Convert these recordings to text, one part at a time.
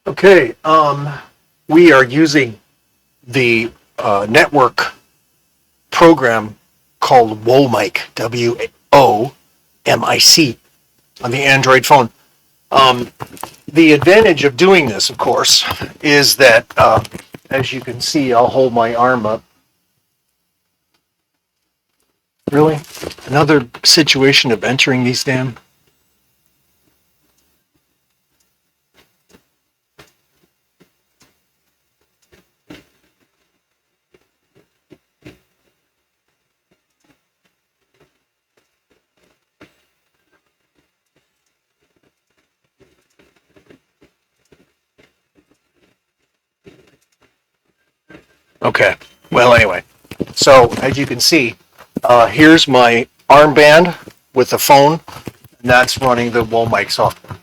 Okay, we are using the network program called ww2, W-O-M-I-C, on the Android phone. The advantage of doing this, of course, is that, as you can see, I'll hold my arm up. Really? Another situation of entering these damn... Okay. Well, anyway. So, as you can see, here's my armband with the phone, and that's running the Womic software.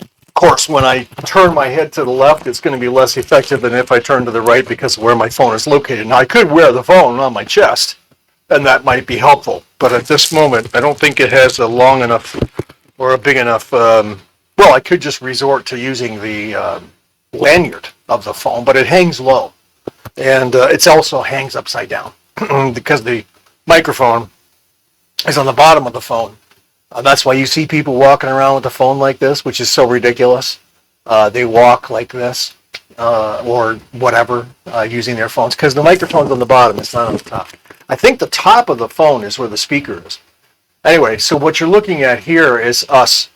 Of course, when I turn my head to the left, it's going to be less effective than if I turn to the right because of where my phone is located. Now, I could wear the phone on my chest, and that might be helpful. But at this moment, I don't think it has a long enough or a big enough... well, I could just resort to using the lanyard of the phone, but it hangs low. And it also hangs upside down because the microphone is on the bottom of the phone. That's why you see people walking around with the phone like this, which is so ridiculous. They walk like this or whatever using their phones because the microphone's on the bottom. It's not on the top. I think the top of the phone is where the speaker is. Anyway, so what you're looking at here is us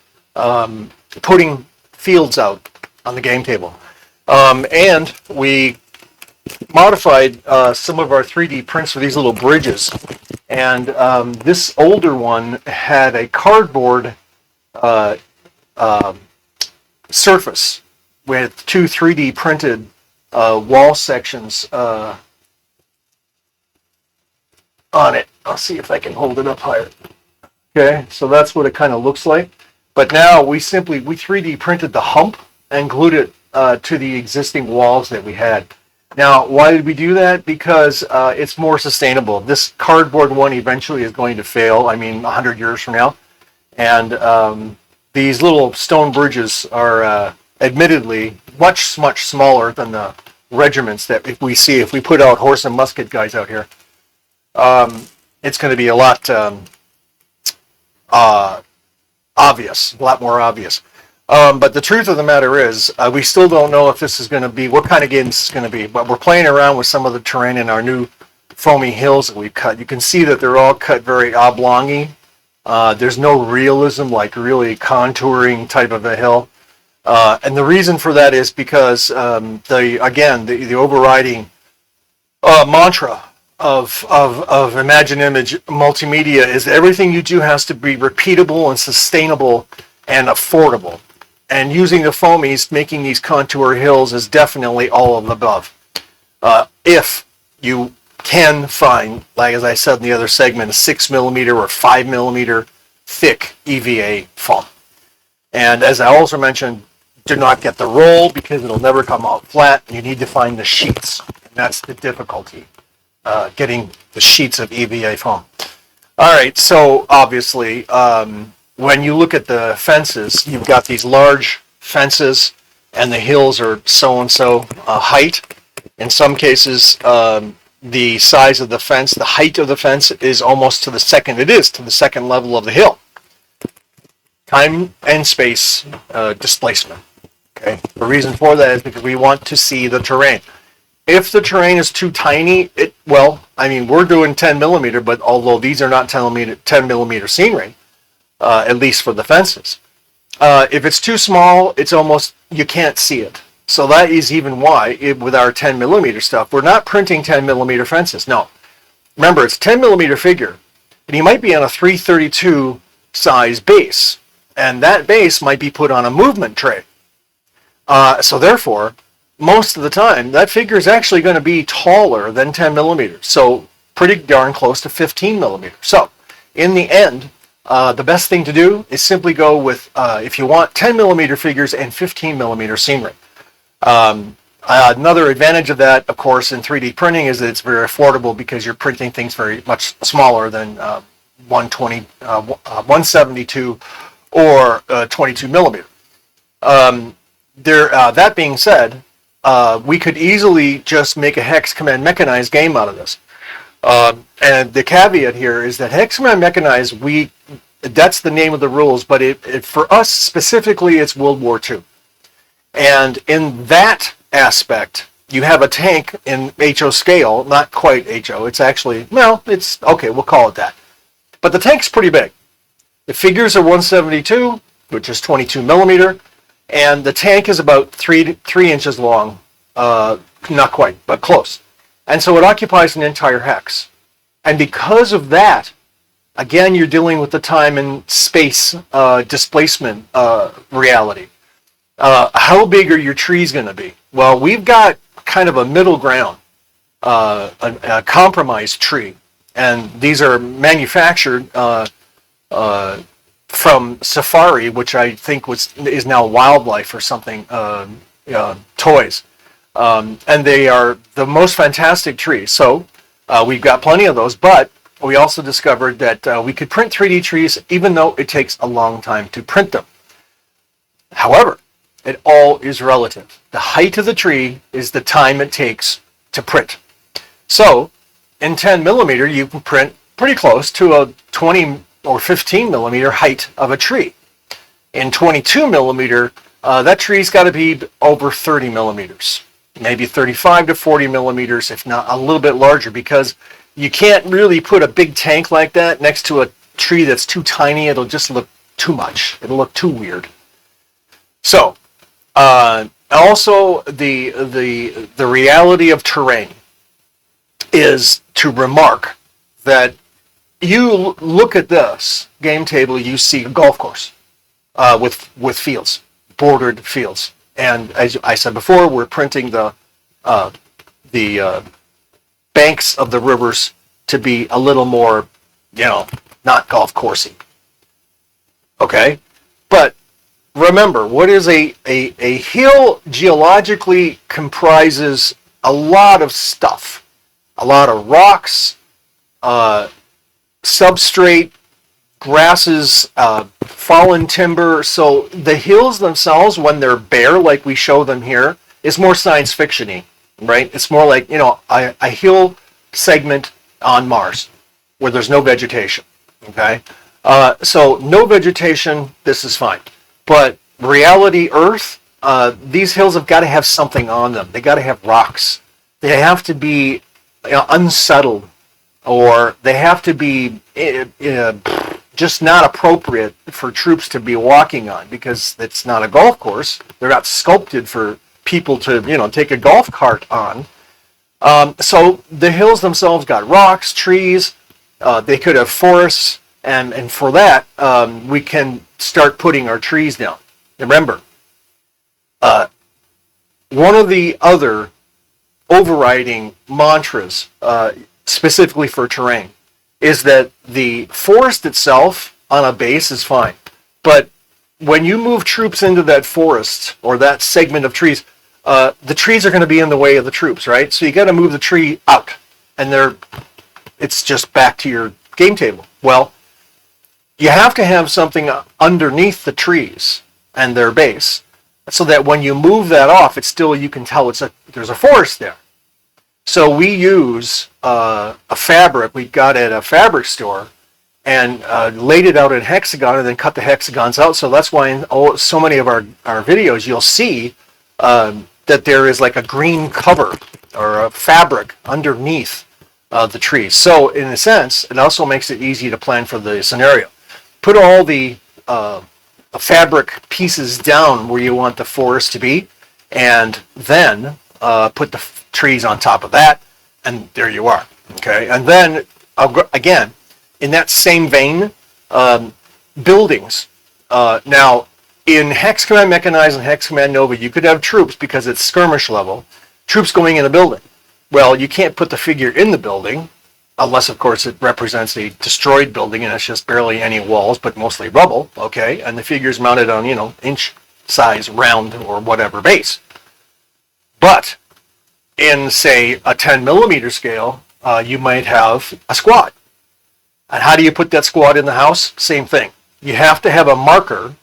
putting fields out on the game table. And we modified some of our 3D prints for these little bridges. And this older one had a cardboard surface with two 3D printed wall sections on it. I'll see if I can hold it up higher. Okay, so that's what it kind of looks like. But now we 3D printed the hump and glued it to the existing walls that we had. Now, why did we do that? Because it's more sustainable. This cardboard one eventually is going to fail, 100 years from now. And these little stone bridges are admittedly much, much smaller than the regiments that if we put out horse and musket guys out here, it's going to be a lot obvious, a lot more obvious. But the truth of the matter is, we still don't know if this is going to be, what kind of game this is going to be. But we're playing around with some of the terrain in our new foamy hills that we've cut. You can see that they're all cut very oblongy. There's no realism, like really contouring type of a hill. And the reason for that is because, the overriding mantra of Imagine Image Multimedia is everything you do has to be repeatable and sustainable and affordable. And using the foamies, making these contour hills is definitely all of the above. If you can find, like as I said in the other segment, a 6mm or 5mm thick EVA foam. And as I also mentioned, do not get the roll because it'll never come out flat. You need to find the sheets. And that's the difficulty, getting the sheets of EVA foam. All right, so obviously, when you look at the fences, you've got these large fences and the hills are so-and-so height. In some cases, the size of the fence, the height of the fence is almost to the second level of the hill. Time and space displacement. Okay. The reason for that is because we want to see the terrain. If the terrain is too tiny, we're doing 10mm, but although these are not 10mm scenery, at least for the fences. If it's too small, it's almost, you can't see it. So that is even why, with our 10mm stuff, we're not printing 10mm fences. No. Remember, it's a 10mm figure, and you might be on a 332 size base, and that base might be put on a movement tray. So therefore, most of the time, that figure is actually going to be taller than 10mm, so pretty darn close to 15mm. So, in the end, the best thing to do is simply go with, if you want 10mm figures and 15mm scenery. Another advantage of that, of course, in 3D printing is that it's very affordable because you're printing things very much smaller than 172 or 22mm. That being said, we could easily just make a hex command mechanized game out of this. And the caveat here is that hex command mechanized, that's the name of the rules, but for us specifically, it's World War II. And in that aspect, you have a tank in HO scale, not quite HO. It's actually, well, it's okay, we'll call it that. But the tank's pretty big. The figures are 172, which is 22 millimeter, and the tank is about 3 inches long. Not quite, but close. And so it occupies an entire hex. And because of that, again, you're dealing with the time and space displacement reality. How big are your trees going to be? Well, we've got kind of a middle ground, a compromised tree. And these are manufactured from Safari, which I think is now Wildlife or something, toys. And they are the most fantastic trees. So we've got plenty of those, but we also discovered that we could print 3D trees even though it takes a long time to print them. However, it all is relative. The height of the tree is the time it takes to print. So in 10 millimeter, you can print pretty close to a 20 or 15 millimeter height of a tree. In 22 millimeter, that tree's got to be over 30 millimeters, maybe 35 to 40 millimeters, if not a little bit larger, because you can't really put a big tank like that next to a tree that's too tiny. It'll just look too much. It'll look too weird. So, also the reality of terrain is to remark that you look at this game table, you see a golf course with fields, bordered fields. And as I said before, we're printing the banks of the rivers to be a little more, not golf coursey. Okay? But remember, what is a hill geologically comprises a lot of stuff. A lot of rocks, substrate, grasses, fallen timber. So the hills themselves, when they're bare, like we show them here, is more science fiction-y, right? It's more like, a hill segment on Mars where there's no vegetation, okay? So no vegetation, this is fine. But reality Earth, these hills have got to have something on them. They got to have rocks. They have to be unsettled, or they have to be just not appropriate for troops to be walking on, because it's not a golf course. They're not sculpted for people to take a golf cart on. So the hills themselves got rocks, trees. They could have forests, and for that we can start putting our trees down. Remember, one of the other overriding mantras, specifically for terrain, is that the forest itself on a base is fine. But when you move troops into that forest or that segment of trees, the trees are going to be in the way of the troops, right? So you got to move the tree out, and it's just back to your game table. Well, you have to have something underneath the trees and their base, so that when you move that off, you can tell there's a forest there. So we use a fabric we got at a fabric store and laid it out in hexagon and then cut the hexagons out. So that's why in so many of our videos you'll see that there is like a green cover or a fabric underneath the trees. So in a sense, it also makes it easy to plan for the scenario. Put all the fabric pieces down where you want the forest to be, and then put the trees on top of that, and there you are. Okay, and then again, in that same vein, buildings. Now, in Hex Command Mechanized and Hex Command Nova, you could have troops, because it's skirmish level, troops going in a building. Well, you can't put the figure in the building, unless, of course, it represents a destroyed building and it's just barely any walls, but mostly rubble, okay? And the figure's mounted on, inch size round or whatever base. But in, say, a 10 millimeter scale, you might have a squad. And how do you put that squad in the house? Same thing. You have to have a marker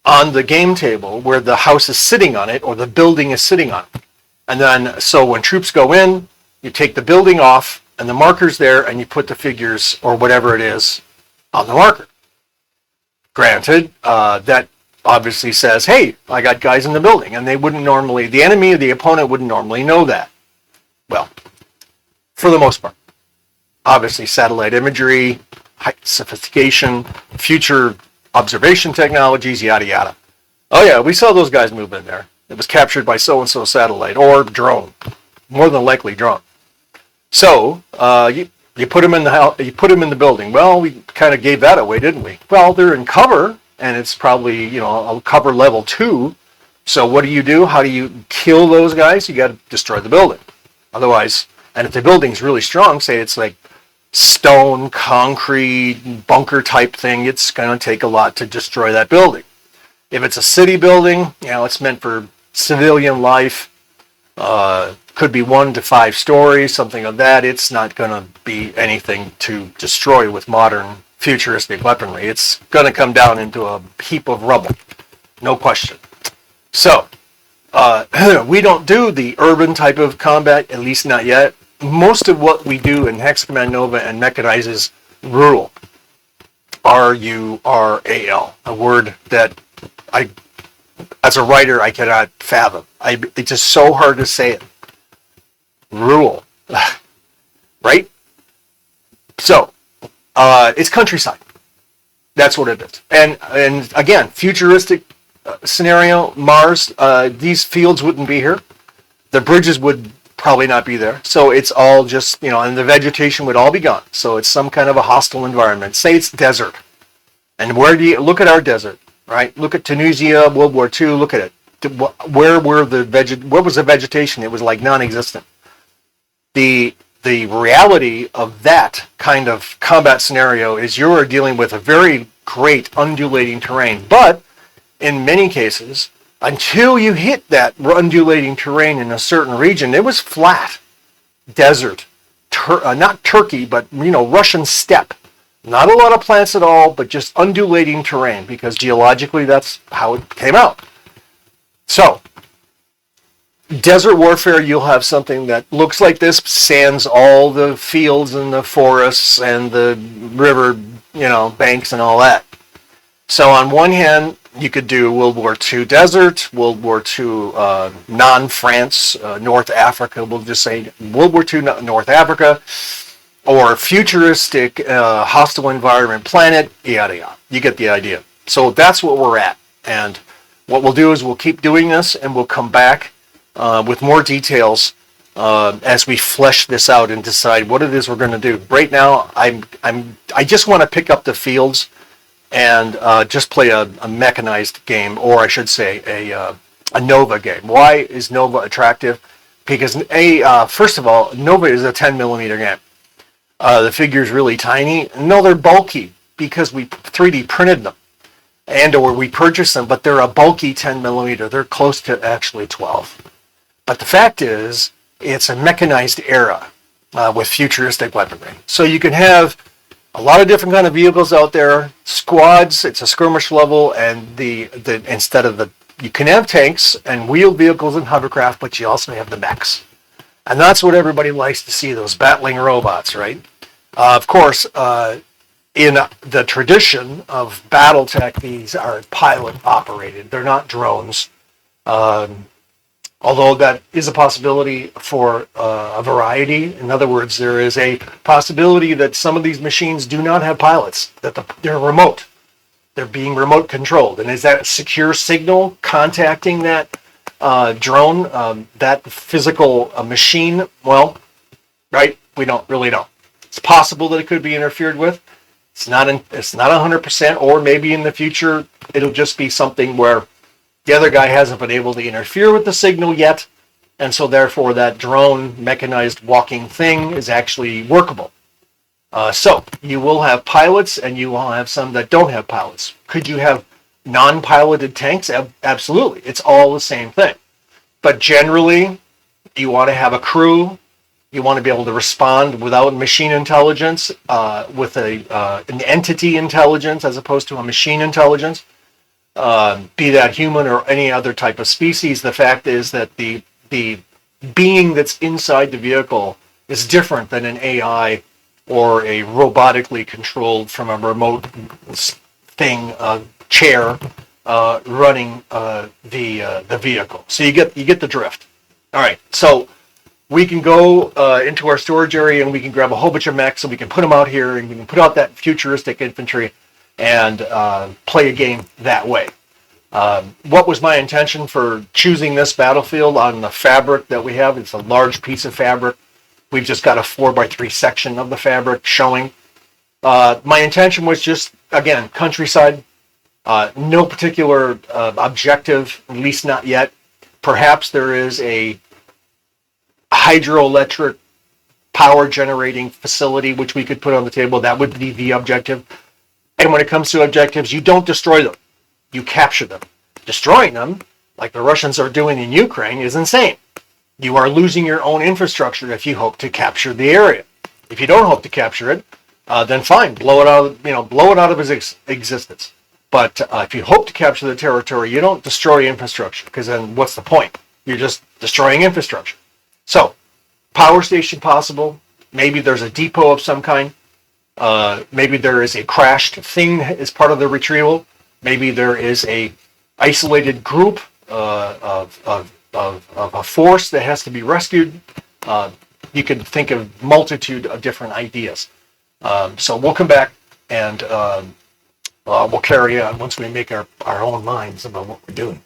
on the game table where the house is sitting on it or the building is sitting on it. And then, so when troops go in, you take the building off and the marker's there and you put the figures or whatever it is on the marker. Granted, that obviously says, hey, I got guys in the building, and they wouldn't normally, the enemy or the opponent wouldn't normally know that. Well, for the most part. Obviously, satellite imagery, high sophistication, future observation technologies, yada, yada. Oh yeah, we saw those guys move in there. It was captured by so-and-so satellite or drone, more than likely drone. So you put them in the building. Well, we kind of gave that away, didn't we? Well, they're in cover, and it's probably a cover level 2. So what do? How do you kill those guys? You got to destroy the building. Otherwise, and if the building's really strong, say it's like stone, concrete, bunker type thing, it's going to take a lot to destroy that building. If it's a city building, it's meant for civilian life. Could be 1 to 5 stories, something of that. It's not going to be anything to destroy with modern futuristic weaponry. It's going to come down into a heap of rubble, no question. So, we don't do the urban type of combat, at least not yet. Most of what we do in Hex Command Nova and Mechanize is rural. RURAL, a word that as a writer, I cannot fathom. It's just so hard to say it. Rural, right? So, it's countryside. That's what it is. And again, futuristic scenario, Mars, these fields wouldn't be here. The bridges would probably not be there. So it's all just, and the vegetation would all be gone. So it's some kind of a hostile environment. Say it's desert. And where do you look at our desert, right? Look at Tunisia, World War II, look at it. Where was the vegetation? It was like non-existent. The reality of that kind of combat scenario is you're dealing with a very great undulating terrain. But in many cases, until you hit that undulating terrain in a certain region, it was flat, desert, not Turkey, but Russian steppe. Not a lot of plants at all, but just undulating terrain, because geologically that's how it came out. So, desert warfare, you'll have something that looks like this, sans all the fields and the forests and the river, banks and all that. So on one hand, you could do World War II desert, World War II non-France, North Africa, we'll just say World War II North Africa, or futuristic hostile environment planet, yada yada. You get the idea. So that's what we're at. And what we'll do is we'll keep doing this, and we'll come back with more details as we flesh this out and decide what it is we're going to do. Right now, I just want to pick up the fields and just play a mechanized game, or I should say a Nova game. Why is Nova attractive? Because first of all, Nova is a 10 millimeter game. The figure's really tiny. No, they're bulky because we 3D printed them, or we purchased them, but they're a bulky 10 millimeter. They're close to actually 12. But the fact is, it's a mechanized era with futuristic weaponry. So you can have a lot of different kind of vehicles out there. Squads, it's a skirmish level, and instead of you can have tanks and wheeled vehicles and hovercraft, but you also have the mechs. And that's what everybody likes to see, those battling robots, right? Of course, in the tradition of Battletech, these are pilot operated. They're not drones. Although that is a possibility for a variety. In other words, there is a possibility that some of these machines do not have pilots, that they're remote. They're being remote controlled. And is that a secure signal contacting that drone, that physical machine? Well, right, we don't really know. It's possible that it could be interfered with. It's not 100%, or maybe in the future it'll just be something where the other guy hasn't been able to interfere with the signal yet, and so therefore that drone mechanized walking thing is actually workable. So you will have pilots, and you will have some that don't have pilots. Could you have non-piloted tanks? Absolutely. It's all the same thing. But generally, you want to have a crew. You want to be able to respond without machine intelligence, with an entity intelligence as opposed to a machine intelligence. be that human or any other type of species. The fact is that the being that's inside the vehicle is different than an AI or a robotically controlled from a remote thing chair running the vehicle. So you get the drift. All right, so we can go into our storage area and we can grab a whole bunch of mechs and we can put them out here and we can put out that futuristic infantry and play a game that way. What was my intention for choosing this battlefield on the fabric that we have? It's a large piece of fabric. We've just got a 4x3 section of the fabric showing. My intention was just, again, countryside. No particular objective, at least not yet. Perhaps there is a hydroelectric power generating facility which we could put on the table. That would be the objective. And when it comes to objectives, you don't destroy them. You capture them. Destroying them, like the Russians are doing in Ukraine, is insane. You are losing your own infrastructure if you hope to capture the area. If you don't hope to capture it, then fine, blow it out of its existence. But if you hope to capture the territory, you don't destroy infrastructure, because then what's the point? You're just destroying infrastructure. So, power station possible. Maybe there's a depot of some kind. Maybe there is a crashed thing as part of the retrieval. Maybe there is a isolated group of a force that has to be rescued. You can think of multitude of different ideas. So we'll come back and we'll carry on once we make our own minds about what we're doing.